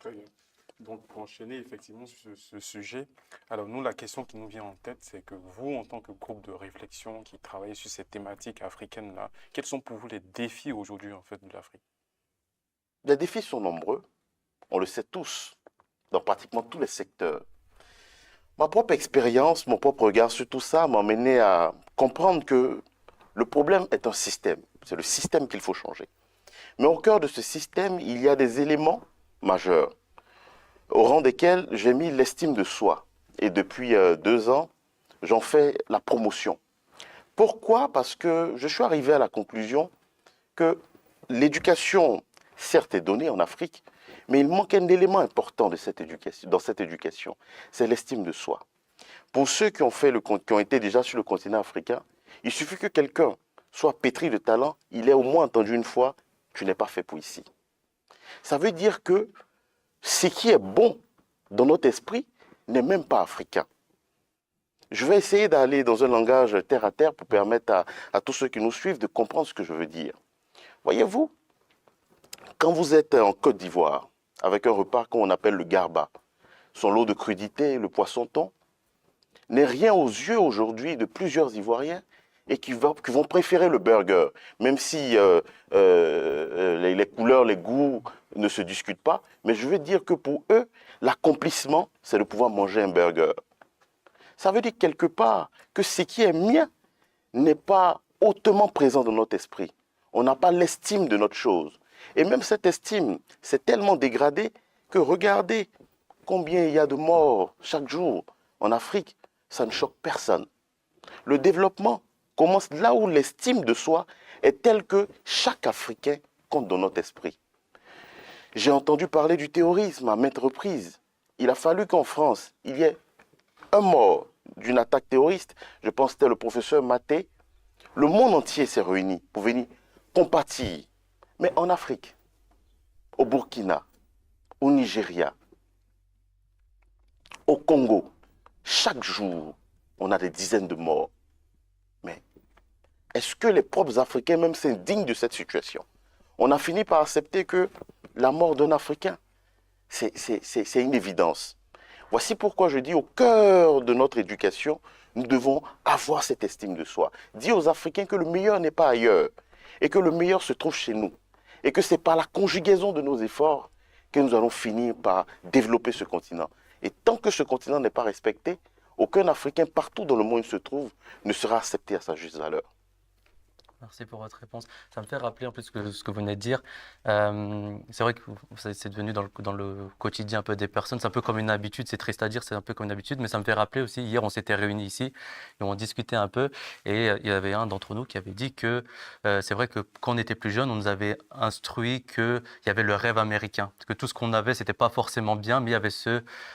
Très bien. Donc, pour enchaîner effectivement sur ce sujet, alors nous, la question qui nous vient en tête, c'est que vous, en tant que groupe de réflexion qui travaille sur ces thématiques africaines-là, quels sont pour vous les défis aujourd'hui en fait de l'Afrique? Les défis sont nombreux, on le sait tous, dans pratiquement tous les secteurs. Ma propre expérience, mon propre regard sur tout ça m'a mené à comprendre que le problème est un système. C'est le système qu'il faut changer. Mais au cœur de ce système, il y a des éléments majeurs, au rang desquels j'ai mis l'estime de soi. Et depuis 2 ans, j'en fais la promotion. Pourquoi? Parce que je suis arrivé à la conclusion que l'éducation, certes, est donnée en Afrique, mais il manque un élément important de cette éducation, dans cette éducation, c'est l'estime de soi. Pour ceux qui ont été déjà sur le continent africain, il suffit que quelqu'un soit pétri de talent, il ait au moins entendu une fois, tu n'es pas fait pour ici. Ça veut dire que ce qui est bon dans notre esprit n'est même pas africain. Je vais essayer d'aller dans un langage terre à terre pour permettre à tous ceux qui nous suivent de comprendre ce que je veux dire. Voyez-vous, quand vous êtes en Côte d'Ivoire, avec un repas qu'on appelle le garba, son lot de crudités, le poisson thon, n'est rien aux yeux aujourd'hui de plusieurs Ivoiriens et qui vont préférer le burger, même si les couleurs, les goûts ne se discutent pas. Mais je veux dire que pour eux, l'accomplissement, c'est de pouvoir manger un burger. Ça veut dire quelque part que ce qui est mien n'est pas hautement présent dans notre esprit. On n'a pas l'estime de notre chose. Et même cette estime s'est tellement dégradée que regardez combien il y a de morts chaque jour en Afrique. Ça ne choque personne. Le développement commence là où l'estime de soi est telle que chaque Africain compte dans notre esprit. J'ai entendu parler du terrorisme à maintes reprises. Il a fallu qu'en France, il y ait un mort d'une attaque terroriste. Je pense que c'était le professeur Maté. Le monde entier s'est réuni pour venir compatir. Mais en Afrique, au Burkina, au Nigeria, au Congo, chaque jour, on a des dizaines de morts. Mais est-ce que les propres Africains même s'indignent de cette situation? On a fini par accepter que la mort d'un Africain, c'est une évidence. Voici pourquoi je dis au cœur de notre éducation, nous devons avoir cette estime de soi. Dire aux Africains que le meilleur n'est pas ailleurs et que le meilleur se trouve chez nous. Et que c'est par la conjugaison de nos efforts que nous allons finir par développer ce continent. Et tant que ce continent n'est pas respecté, aucun Africain partout dans le monde où il se trouve ne sera accepté à sa juste valeur. Merci pour votre réponse. Ça me fait rappeler en plus ce que vous venez de dire. C'est vrai que c'est devenu dans le quotidien un peu des personnes. C'est un peu comme une habitude, c'est triste à dire, c'est un peu comme une habitude, mais ça me fait rappeler aussi, hier on s'était réunis ici et on discutait un peu et il y avait un d'entre nous qui avait dit que c'est vrai que quand on était plus jeune, on nous avait instruit qu'il y avait le rêve américain. Parce que tout ce qu'on avait, c'était pas forcément bien, mais il y avait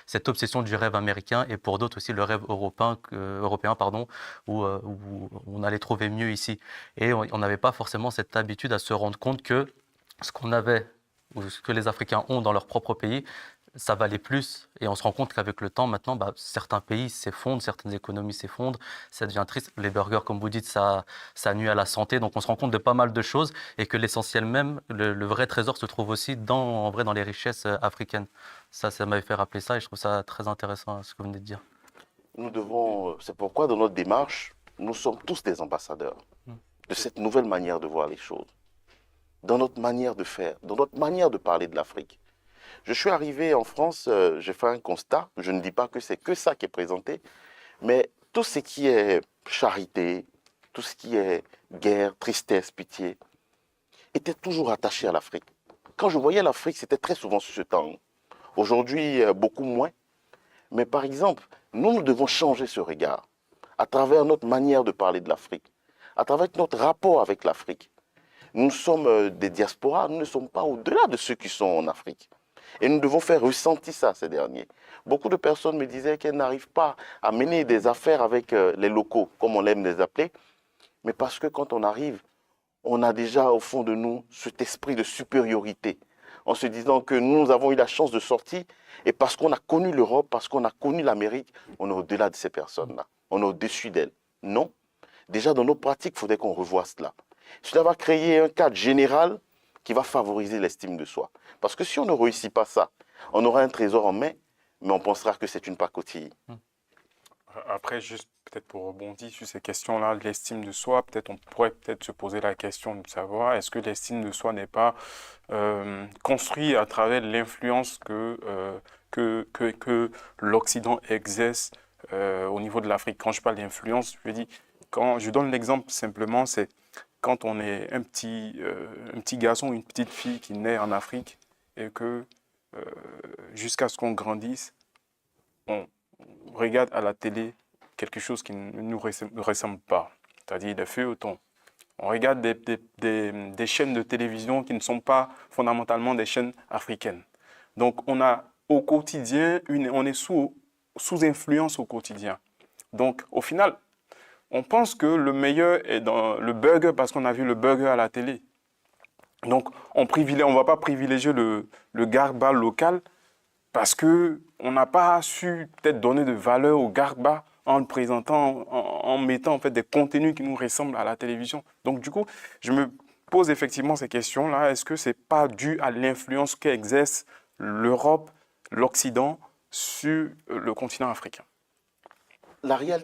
cette obsession du rêve américain et pour d'autres aussi le rêve européen pardon, où on allait trouver mieux ici. Et on n'avait pas forcément cette habitude à se rendre compte que ce qu'on avait, ou ce que les Africains ont dans leur propre pays, ça valait plus. Et on se rend compte qu'avec le temps, maintenant, certains pays s'effondrent, certaines économies s'effondrent, ça devient triste. Les burgers, comme vous dites, ça nuit à la santé. Donc on se rend compte de pas mal de choses et que l'essentiel même, le vrai trésor se trouve aussi en vrai, dans les richesses africaines. Ça m'avait fait rappeler ça et je trouve ça très intéressant, ce que vous venez de dire. C'est pourquoi dans notre démarche, nous sommes tous des ambassadeurs de cette nouvelle manière de voir les choses, dans notre manière de faire, dans notre manière de parler de l'Afrique. Je suis arrivé en France, j'ai fait un constat, je ne dis pas que c'est que ça qui est présenté, mais tout ce qui est charité, tout ce qui est guerre, tristesse, pitié, était toujours attaché à l'Afrique. Quand je voyais l'Afrique, c'était très souvent sur ce temps. Aujourd'hui, beaucoup moins. Mais par exemple, nous devons changer ce regard à travers notre manière de parler de l'Afrique, à travers notre rapport avec l'Afrique. Nous sommes des diasporas, nous ne sommes pas au-delà de ceux qui sont en Afrique. Et nous devons faire ressentir ça, ces derniers. Beaucoup de personnes me disaient qu'elles n'arrivent pas à mener des affaires avec les locaux, comme on aime les appeler, mais parce que quand on arrive, on a déjà au fond de nous cet esprit de supériorité, en se disant que nous avons eu la chance de sortir, et parce qu'on a connu l'Europe, parce qu'on a connu l'Amérique, on est au-delà de ces personnes-là, on est au-dessus d'elles. Non, déjà dans nos pratiques, il faudrait qu'on revoie cela. Cela va créer un cadre général qui va favoriser l'estime de soi. Parce que si on ne réussit pas ça, on aura un trésor en main, mais on pensera que c'est une pacotille. Après, juste peut-être pour rebondir sur ces questions-là de l'estime de soi, peut-être on pourrait peut-être se poser la question de savoir est-ce que l'estime de soi n'est pas construite à travers l'influence que l'Occident exerce au niveau de l'Afrique. Quand je parle d'influence, je dis, quand je donne l'exemple simplement, c'est quand on est un petit garçon ou une petite fille qui naît en Afrique et que jusqu'à ce qu'on grandisse, on regarde à la télé quelque chose qui ne nous ressemble pas, c'est-à-dire des feuilletons. On regarde des chaînes de télévision qui ne sont pas fondamentalement des chaînes africaines. Donc on a au quotidien, on est sous influence au quotidien. Donc au final, on pense que le meilleur est dans le burger parce qu'on a vu le burger à la télé. Donc on ne va pas privilégier le garba local parce qu'on n'a pas su peut-être donner de valeur au garba en le présentant, en mettant en fait des contenus qui nous ressemblent à la télévision. Donc du coup, je me pose effectivement ces questions-là. Est-ce que ce n'est pas dû à l'influence qu'exerce l'Europe, l'Occident sur le continent africain? La réalité